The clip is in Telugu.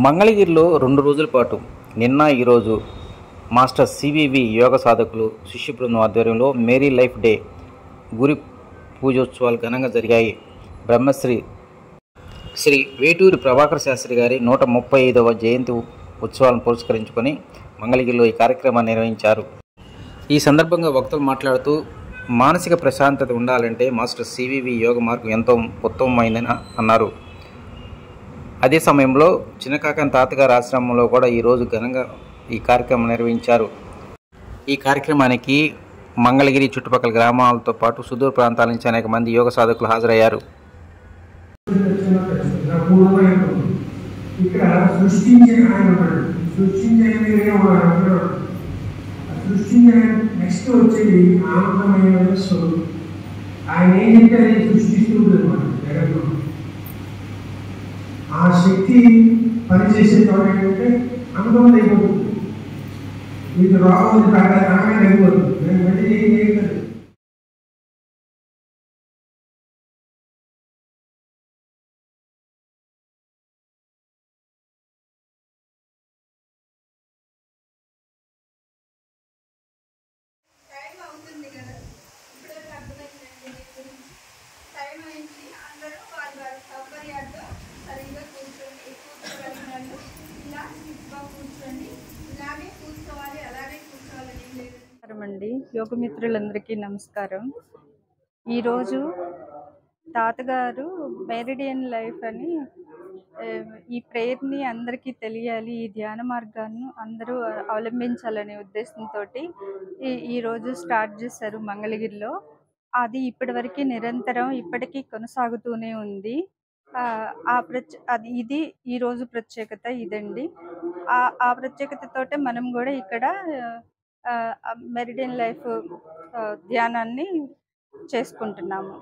మంగళగిరిలో 2 రోజుల పాటు నిన్న, ఈరోజు మాస్టర్ సివివి యోగ సాధకులు శిష్య బృందం ఆధ్వర్యంలో మేరీ లైఫ్ డే గురి పూజోత్సవాలు ఘనంగా జరిగాయి. బ్రహ్మశ్రీ శ్రీ వేటూరి ప్రభాకర్ శాస్త్రి గారి 135వ జయంతి ఉత్సవాలను పురస్కరించుకొని మంగళగిరిలో ఈ కార్యక్రమాన్ని నిర్వహించారు. ఈ సందర్భంగా వక్తలు మాట్లాడుతూ మానసిక ప్రశాంతత ఉండాలంటే మాస్టర్ సివివి యోగ మార్గం ఎంతో ఉత్తమమైందని అన్నారు. అదే సమయంలో చిన్నకాకని తాతగారి ఆశ్రమంలో కూడా ఈరోజు ఘనంగా ఈ కార్యక్రమం నిర్వహించారు. ఈ కార్యక్రమానికి మంగళగిరి చుట్టుపక్కల గ్రామాలతో పాటు సుదూర ప్రాంతాల నుంచి అనేక మంది యోగ సాధకులు హాజరయ్యారు. ఆ శక్తి పనిచేసే చోట ఏంటంటే అనుభవం అయిపోతుంది. మీకు రోగం అనగానే అయిపోతుంది. నేను మళ్ళీ ఏం చేయగలను. అండి, యోగ మిత్రులందరికీ నమస్కారం. ఈరోజు తాతగారు మెరిడియన్ లైఫ్ అని ఈ ప్రేయర్ని అందరికీ తెలియాలి, ఈ ధ్యాన మార్గాన్ని అందరూ అవలంబించాలనే ఉద్దేశంతో ఈరోజు స్టార్ట్ చేశారు మంగళగిరిలో. అది ఇప్పటివరకు నిరంతరం ఇప్పటికీ కొనసాగుతూనే ఉంది. ఇది ఈరోజు ప్రత్యేకత ఇదండి. ఆ ప్రత్యేకతతోటే మనం కూడా ఇక్కడ మెరిడియన్ లైఫ్ ధ్యానాన్ని చేసుకుంటున్నాము.